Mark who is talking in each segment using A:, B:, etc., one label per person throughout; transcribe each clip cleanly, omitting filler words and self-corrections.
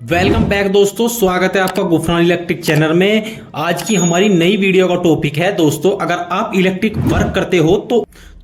A: Welcome back दोस्तों, स्वागत है आपका गुफरान इलेक्ट्रिक चैनल में। आज की हमारी नई वीडियो का टॉपिक है दोस्तों, अगर आप इलेक्ट्रिक वर्क करते हो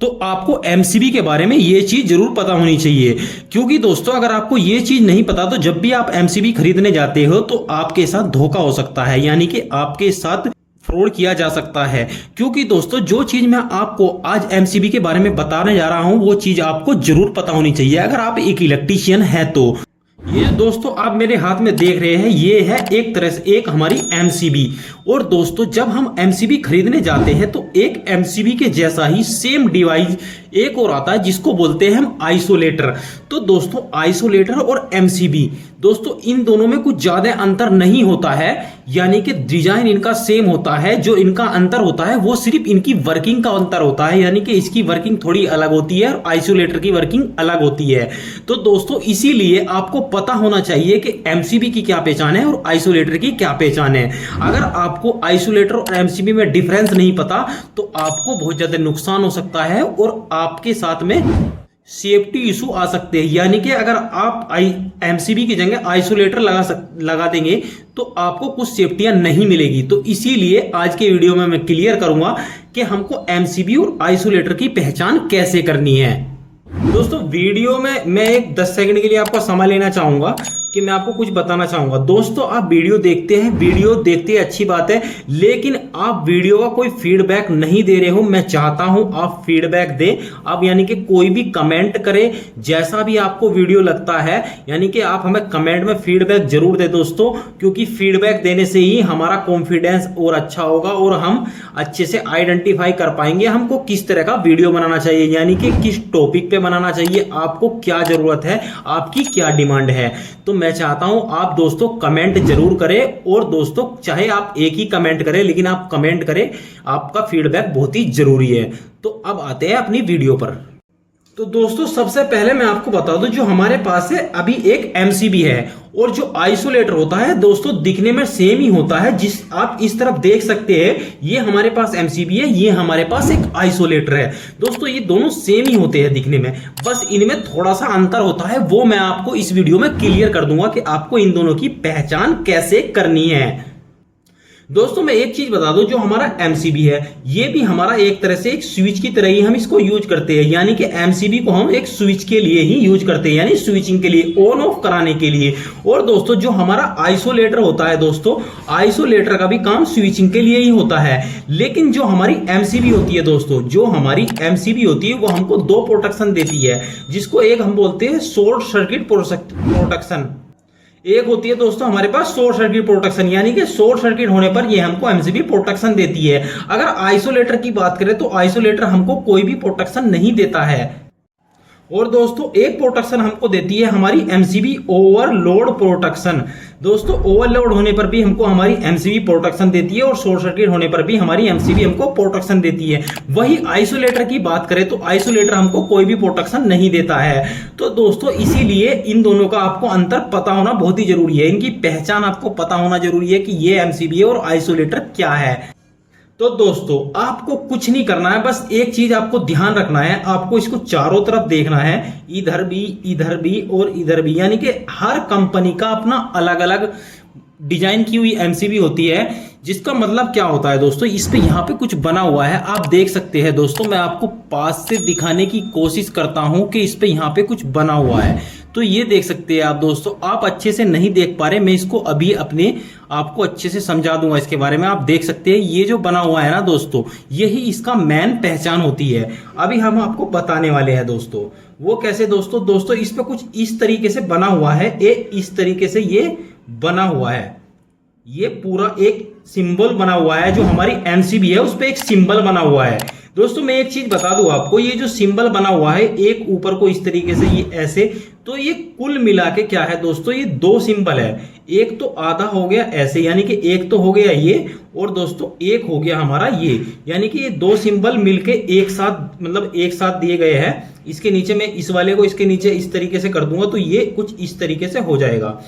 A: तो आपको एमसीबी के बारे में ये चीज जरूर पता होनी चाहिए। क्योंकि दोस्तों अगर आपको ये चीज नहीं पता तो जब भी आप एमसीबी खरीदने जाते हो तो आपके साथ धोखा हो सकता है, यानी कि आपके साथ फ्रॉड किया जा सकता है। क्योंकि दोस्तों जो चीज मैं आपको आज एमसीबी के बारे में बताने जा रहा हूं वो चीज आपको जरूर पता होनी चाहिए अगर आप एक इलेक्ट्रीशियन है तो। ये दोस्तों आप मेरे हाथ में देख रहे हैं, ये है एक तरह से एक हमारी एमसीबी। और दोस्तों जब हम एमसीबी खरीदने जाते हैं तो एक एमसीबी के जैसा ही सेम डिवाइस एक और आता है जिसको बोलते हैं हम आइसोलेटर। तो दोस्तों आइसोलेटर और एमसीबी दोस्तों इन दोनों में कुछ ज्यादा अंतर नहीं होता है, यानी कि डिजाइन इनका सेम होता है। जो इनका अंतर होता है वो सिर्फ इनकी वर्किंग का अंतर होता है, यानी कि इसकी वर्किंग थोड़ी अलग होती है और आइसोलेटर की वर्किंग अलग होती है। तो दोस्तों इसीलिए आपको पता होना चाहिए कि एमसीबी की क्या पहचान है और आइसोलेटर की क्या पहचान है। अगर आपको आइसोलेटर और एमसीबी में डिफरेंस नहीं पता तो आपको बहुत ज्यादा नुकसान हो सकता है और आपके साथ में सेफ्टी इशू आ सकते हैं। यानी कि अगर आप एमसीबी की जगह आइसोलेटर लगा देंगे तो आपको कुछ सेफ्टियां नहीं मिलेगी। तो इसीलिए आज के वीडियो में मैं क्लियर करूंगा कि हमको एमसीबी और आइसोलेटर की पहचान कैसे करनी है। दोस्तों वीडियो में मैं एक 10 सेकंड के लिए आपका समय लेना चाहूंगा कि मैं आपको कुछ बताना चाहूंगा। दोस्तों आप वीडियो देखते हैं, वीडियो देखते हैं अच्छी बात है, लेकिन आप वीडियो का कोई फीडबैक नहीं दे रहे हो। मैं चाहता हूं आप फीडबैक दें। आप यानी कि कोई भी कमेंट करें, जैसा भी आपको वीडियो लगता है, यानी कि आप हमें कमेंट में फीडबैक जरूर दें दोस्तों, क्योंकि फीडबैक देने से ही हमारा कॉन्फिडेंस और अच्छा होगा और हम अच्छे से आइडेंटिफाई कर पाएंगे हमको किस तरह का वीडियो बनाना चाहिए, यानी कि किस टॉपिक पे बनाना चाहिए, आपको क्या जरूरत है, आपकी क्या डिमांड है। तो मैं चाहता हूं आप दोस्तों कमेंट जरूर करें। और दोस्तों चाहे आप एक ही कमेंट करें, लेकिन आप कमेंट करें, आपका फीडबैक बहुत ही जरूरी है। तो अब आते हैं अपनी वीडियो पर। तो दोस्तों सबसे पहले मैं आपको बता दूं, जो हमारे पास है अभी एक एमसीबी है और जो आइसोलेटर होता है दोस्तों दिखने में सेम ही होता है। जिस आप इस तरफ देख सकते हैं, ये हमारे पास एमसीबी है, ये हमारे पास एक आइसोलेटर है। दोस्तों ये दोनों सेम ही होते हैं दिखने में, बस इनमें थोड़ा सा अंतर होता है, वो मैं आपको इस वीडियो में क्लियर कर दूंगा कि आपको इन दोनों की पहचान कैसे करनी है। दोस्तों मैं एक चीज बता दूं, जो हमारा एमसीबी है ये भी हमारा एक तरह से एक स्विच की तरह ही हम इसको यूज करते हैं। यानी कि एमसीबी को हम एक स्विच के लिए ही यूज करते हैं, यानी स्विचिंग के लिए, ऑन ऑफ कराने के लिए। और दोस्तों जो हमारा आइसोलेटर होता है दोस्तों, आइसोलेटर का भी काम स्विचिंग के लिए ही होता है। लेकिन जो हमारी एमसीबी होती है दोस्तों, जो हमारी एमसीबी होती है वो हमको दो प्रोटेक्शन देती है, जिसको एक हम बोलते हैं शॉर्ट सर्किट प्रोटेक्शन, एक होती है दोस्तों हमारे पास शॉर्ट सर्किट प्रोटेक्शन। यानी कि शॉर्ट सर्किट होने पर ये हमको एमसीबी प्रोटेक्शन देती है। अगर आइसोलेटर की बात करें तो आइसोलेटर हमको कोई भी प्रोटेक्शन नहीं देता है। और दोस्तों एक प्रोटेक्शन हमको देती है हमारी एमसीबी ओवरलोड प्रोटेक्शन। दोस्तों ओवरलोड होने पर भी हमको हमारी एमसीबी प्रोटेक्शन देती है और शॉर्ट सर्किट होने पर भी हमारी एमसीबी हमको प्रोटेक्शन देती है। वही आइसोलेटर की बात करें तो आइसोलेटर हमको कोई भी प्रोटेक्शन नहीं देता है। तो दोस्तों इसीलिए इन दोनों का आपको अंतर पता होना बहुत ही जरूरी है, इनकी पहचान आपको पता होना जरूरी है कि ये एमसीबी है और आइसोलेटर क्या है। तो दोस्तों आपको कुछ नहीं करना है, बस एक चीज आपको ध्यान रखना है, आपको इसको चारों तरफ देखना है, इधर भी और इधर भी। यानी कि हर कंपनी का अपना अलग अलग डिजाइन की हुई एमसीबी होती है, जिसका मतलब क्या होता है दोस्तों, इस पे यहाँ पे कुछ बना हुआ है, आप देख सकते हैं दोस्तों। मैं आपको पास से दिखाने की कोशिश करता हूं कि इस पे यहाँ पे कुछ बना हुआ है। तो ये देख सकते हैं आप दोस्तों, आप अच्छे से नहीं देख पा रहे, मैं इसको अभी अपने आपको अच्छे से समझा दूंगा इसके बारे में। आप देख सकते हैं ये जो बना हुआ है ना दोस्तों, यही इसका मेन पहचान होती है। अभी हम आपको बताने वाले हैं दोस्तों, वो कैसे दोस्तों इस पे कुछ इस तरीके से बना हुआ है, इस तरीके से ये बना हुआ है, ये पूरा एक सिंबल बना हुआ है। जो हमारी एमसीबी है उस पे एक सिंबल बना हुआ है। दोस्तों मैं एक चीज बता दूं आपको, ये जो सिंबल बना हुआ है एक ऊपर को इस तरीके से, ये ऐसे, तो ये कुल मिला के क्या है दोस्तों, ये दो सिंबल है। एक तो आधा हो गया ऐसे, यानी कि एक तो हो गया ये, और दोस्तों एक हो गया हमारा ये, यानी कि ये दो सिंबल मिलके एक साथ, मतलब एक साथ दिए गए हैं। इसके नीचे मैं इस वाले को इसके नीचे इस तरीके से कर दूंगा तो ये कुछ इस तरीके से हो जाएगा।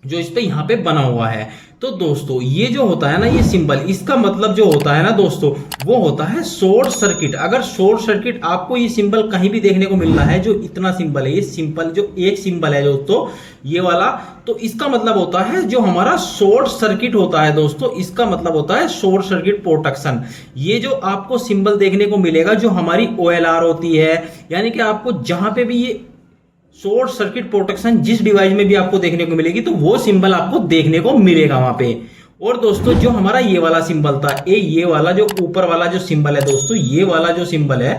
A: जो इस पे यहाँ पे बना हुआ है। तो दोस्तों ये जो होता है ना, ये सिंबल, इसका मतलब जो होता है ना दोस्तों, वो होता है शॉर्ट सर्किट। अगर शॉर्ट सर्किट आपको ये सिंबल कहीं भी देखने को मिल रहा है, जो इतना सिंबल है, ये सिंपल जो एक सिंबल है दोस्तों ये वाला, तो इसका मतलब होता है जो हमारा शॉर्ट सर्किट होता है दोस्तों, इसका मतलब होता है शॉर्ट सर्किट प्रोटेक्शन। ये जो आपको सिंबल देखने को मिलेगा, जो हमारी OLR होती है, यानी कि आपको जहां पे भी ये शॉर्ट सर्किट प्रोटेक्शन जिस डिवाइस में भी आपको देखने को मिलेगी, तो वो सिंबल आपको देखने को मिलेगा वहां पे। और दोस्तों जो हमारा ये वाला सिंबल था, ये वाला जो ऊपर वाला जो सिंबल है दोस्तों, ये वाला जो सिंबल है,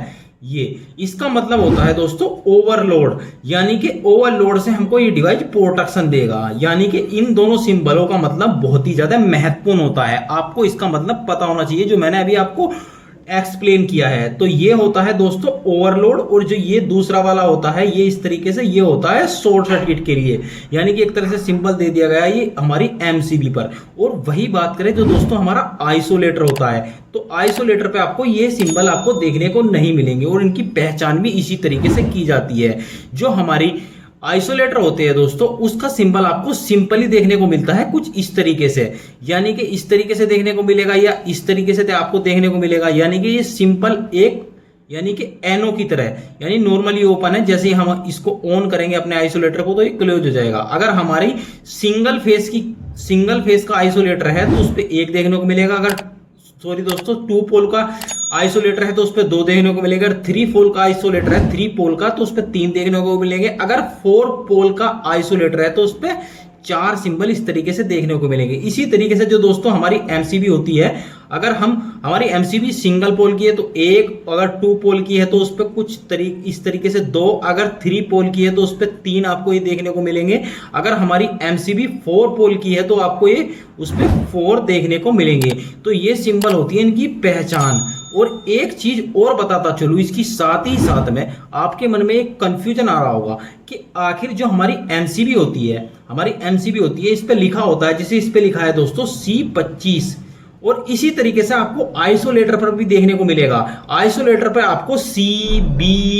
A: ये इसका मतलब होता है दोस्तों ओवरलोड, यानी कि ओवरलोड से हमको ये डिवाइस प्रोटेक्शन देगा। यानी कि इन दोनों सिंबलों का मतलब बहुत ही ज्यादा महत्वपूर्ण होता है, आपको इसका मतलब पता होना चाहिए, जो मैंने अभी आपको एक्सप्लेन किया है। तो ये होता है दोस्तों ओवरलोड, और जो ये दूसरा वाला होता है, ये इस तरीके से ये होता है शॉर्ट सर्किट के लिए, यानी कि एक तरह से सिंबल दे दिया गया है ये हमारी MCB पर। और वही बात करें जो दोस्तों हमारा आइसोलेटर होता है, तो आइसोलेटर पे आपको ये सिंबल आपको देखने को नहीं मिलेंगे, और इनकी पहचान भी इसी तरीके से की जाती है। जो हमारी आइसोलेटर होते हैं दोस्तों, उसका सिंबल आपको सिंपली देखने को मिलता है कुछ इस तरीके से, यानी कि इस तरीके से देखने को मिलेगा, या इस तरीके से आपको देखने को मिलेगा। यानी कि ये सिंपल एक, यानी कि एनो की तरह, यानी नॉर्मली ओपन है, जैसे हम इसको ऑन करेंगे अपने आइसोलेटर को तो ये क्लोज हो जाएगा। अगर हमारी सिंगल फेस का आइसोलेटर है तो उस पर एक देखने को मिलेगा, अगर सॉरी दोस्तों 2 पोल का आइसोलेटर है तो उस पर 2 देखने को मिलेगा, अगर 3 पोल का आइसोलेटर है, 3 पोल का, तो उस पर 3 देखने को मिलेंगे, अगर 4 पोल का आइसोलेटर है तो उस पर 4 सिंबल इस तरीके से देखने को मिलेंगे। इसी तरीके से जो दोस्तों हमारी MCB होती है, अगर हमारी MCB सिंगल पोल की है तो 1, अगर 2 पोल की है तो उस पर कुछ इस तरीके से 2, अगर 3 पोल की है तो उस पर 3 आपको ये देखने को मिलेंगे, अगर हमारी MCB 4 पोल की है तो आपको ये उस पर 4 देखने को मिलेंगे। तो ये सिंबल होती है इनकी पहचान। और एक चीज और बताता चलूं, इसकी साथ ही साथ में आपके मन में एक कंफ्यूजन आ रहा होगा कि आखिर जो हमारी MCB होती है, इस पे लिखा होता है, जैसे इस पे लिखा है दोस्तों C25, और इसी तरीके से आपको आइसोलेटर पर भी देखने को मिलेगा। आइसोलेटर पर आपको CBAD,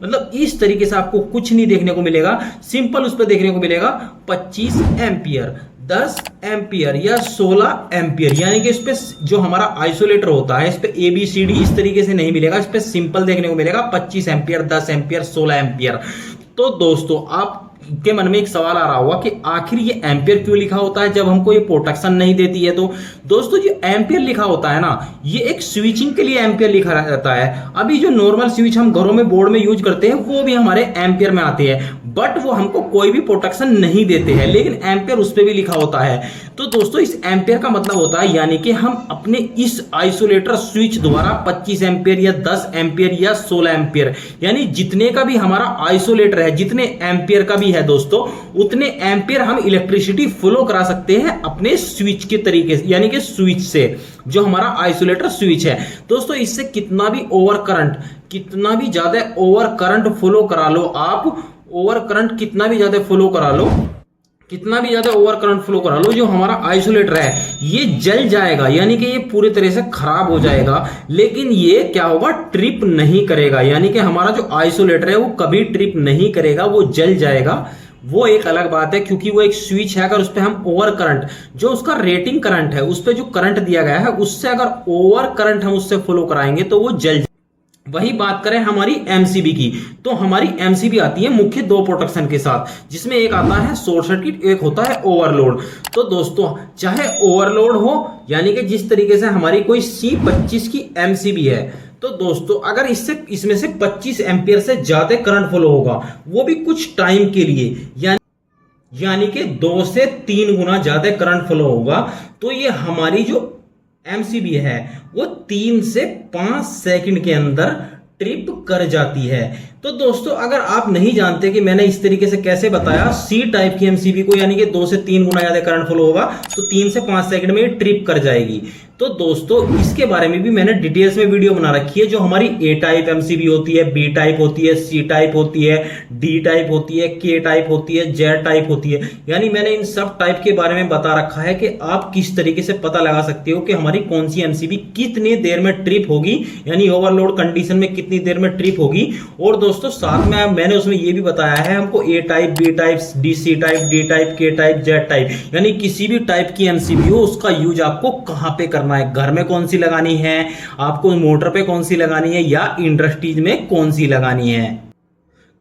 A: मतलब इस तरीके से आपको कुछ नहीं देखने को मिलेगा, सिंपल उस पर देखने को मिलेगा 25 एम्पियर, 10 एम्पियर या 16 एम्पियर। यानी कि इस पे जो हमारा आइसोलेटर होता है, इस पे ABCD इस तरीके से नहीं मिलेगा, इस पे सिंपल देखने को मिलेगा 25 एम्पियर, 10 एम्पियर, 16 एम्पियर। तो दोस्तों आप के मन में एक सवाल आ रहा होगा कि आखिर ये एम्पियर क्यों लिखा होता है जब हमको ये प्रोटेक्शन नहीं देती है। तो दोस्तों जो एम्पियर लिखा होता है ना, ये एक स्विचिंग के लिए एम्पियर लिखा रहता है। अभी जो नॉर्मल स्विच हम घरों में बोर्ड में यूज करते हैं वो भी हमारे एम्पियर में आते हैं, बट वो हमको कोई भी प्रोटेक्शन नहीं देते हैं, लेकिन एम्पियर उस पर भी लिखा होता है। तो दोस्तों इस एम्पियर का मतलब होता है, यानी कि हम अपने इस आइसोलेटर स्विच द्वारा 25 एम्पियर या 10 एम्पियर या 16 एम्पियर, यानी जितने का भी हमारा आइसोलेटर है, जितने एम्पियर का भी है दोस्तों, उतने एम्पियर हम इलेक्ट्रिसिटी फ्लो करा सकते हैं अपने स्विच के तरीके से, यानी कि स्विच से, जो हमारा आइसोलेटर स्विच है दोस्तों। इससे कितना भी ज्यादा ओवर करंट फ्लो करा लो आप, कितना भी ज्यादा ओवर करंट फ्लो करा लो, जो हमारा आइसोलेटर है ये जल जाएगा, यानी कि ये पूरी तरह से खराब हो जाएगा, लेकिन ये क्या होगा, ट्रिप नहीं करेगा। यानी कि हमारा जो आइसोलेटर है वो कभी ट्रिप नहीं करेगा, वो जल जाएगा। वो एक अलग बात है, क्योंकि वो एक स्विच है। अगर उस पर हम ओवर करंट, जो उसका रेटिंग करंट है, उस पर जो करंट दिया गया है, उससे अगर ओवर करंट हम उससे फ्लो कराएंगे तो वो जल। वही बात करें हमारी MCB की, तो हमारी MCB आती है मुख्य 2 प्रोटेक्शन के साथ, जिसमें एक आता है शॉर्ट सर्किट, एक होता है ओवरलोड। तो दोस्तों चाहे ओवरलोड हो, यानी कि जिस तरीके से हमारी कोई C25 की MCB है, तो दोस्तों अगर इसमें से 25 एम्पियर से ज्यादा करंट फ्लो होगा, वो भी कुछ टाइम के लिए, यानी कि 2 से 3 गुना ज्यादा करंट फ्लो होगा, तो ये हमारी जो MCB है वो 3 से 5 सेकंड के अंदर ट्रिप कर जाती है। तो दोस्तों अगर आप नहीं जानते कि मैंने इस तरीके से कैसे बताया C टाइप की MCB को, यानी कि 2 से 3 गुना ज्यादा करंट फ्लो होगा तो 3 से 5 सेकंड में ट्रिप कर जाएगी। तो दोस्तों इसके बारे में भी मैंने डिटेल्स में वीडियो बना रखी है। जो हमारी ए टाइप एमसीबी होती है, बी टाइप होती है, सी टाइप होती है, डी टाइप होती है, के टाइप होती है, जेड टाइप होती है, यानी मैंने इन सब टाइप के बारे में बता रखा है कि आप किस तरीके से पता लगा सकते हो कि हमारी कौन सी एमसीबी कितनी देर में ट्रिप होगी, यानी ओवरलोड कंडीशन में कितनी देर में ट्रिप होगी। और दोस्तों साथ में मैंने उसमें यह भी बताया है हमको A type, B type, D, C type, D type, K type, Z type, यानी किसी भी टाइप की एमसीबी हो उसका यूज आपको कहां पे करना है, घर में कौन सी लगानी है, आपको मोटर पे कौन सी लगानी है, या इंडस्ट्रीज में कौन सी लगानी है।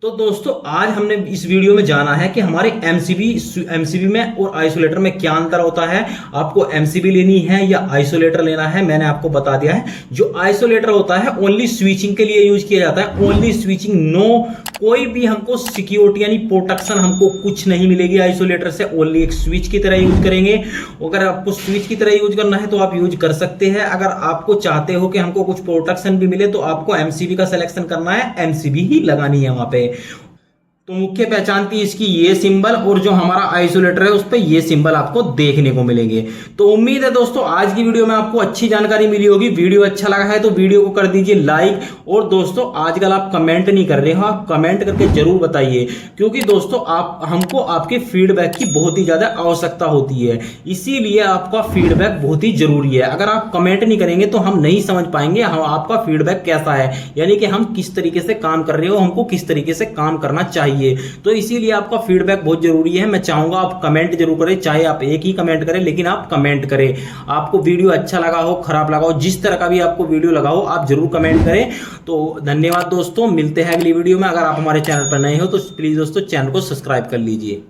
A: तो दोस्तों आज हमने इस वीडियो में जाना है कि हमारे एमसीबी में और आइसोलेटर में क्या अंतर होता है, आपको एमसीबी लेनी है या आइसोलेटर लेना है। मैंने आपको बता दिया है। जो आइसोलेटर होता है ओनली स्विचिंग के लिए यूज किया जाता है, ओनली स्विचिंग, नो कोई भी हमको सिक्योरिटी यानी प्रोटेक्शन हमको कुछ नहीं मिलेगी आइसोलेटर से, ओनली एक स्विच की तरह यूज करेंगे। अगर आपको स्विच की तरह यूज करना है तो आप यूज कर सकते हैं। अगर आपको चाहते हो कि हमको कुछ प्रोटेक्शन भी मिले तो आपको एमसीबी का सिलेक्शन करना है, एमसीबी ही लगानी है वहां पे। तो मुख्य पहचान थी इसकी ये सिंबल, और जो हमारा आइसोलेटर है उस पे ये सिंबल आपको देखने को मिलेंगे। तो उम्मीद है दोस्तों आज की वीडियो में आपको अच्छी जानकारी मिली होगी। वीडियो अच्छा लगा है तो वीडियो को कर दीजिए लाइक। और दोस्तों आजकल आप कमेंट नहीं कर रहे हो, आप कमेंट करके जरूर बताइए, क्योंकि दोस्तों हमको आपके फीडबैक की बहुत ही ज्यादा आवश्यकता होती है, इसीलिए आपका फीडबैक बहुत ही जरूरी है। अगर आप कमेंट नहीं करेंगे तो हम नहीं समझ पाएंगे आपका फीडबैक कैसा है, यानी कि हम किस तरीके से काम कर रहे हो, हमको किस तरीके से काम करना चाहिए। तो इसीलिए आपका फीडबैक बहुत जरूरी है। मैं चाहूंगा आप कमेंट जरूर करें, चाहे आप एक ही कमेंट करें लेकिन आप कमेंट करें। आपको वीडियो अच्छा लगा हो, खराब लगा हो, जिस तरह का भी आपको वीडियो लगा हो आप जरूर कमेंट करें। तो धन्यवाद दोस्तों, मिलते हैं अगली वीडियो में। अगर आप हमारे चैनल पर नए हो तो प्लीज दोस्तों चैनल को सब्सक्राइब कर लीजिए।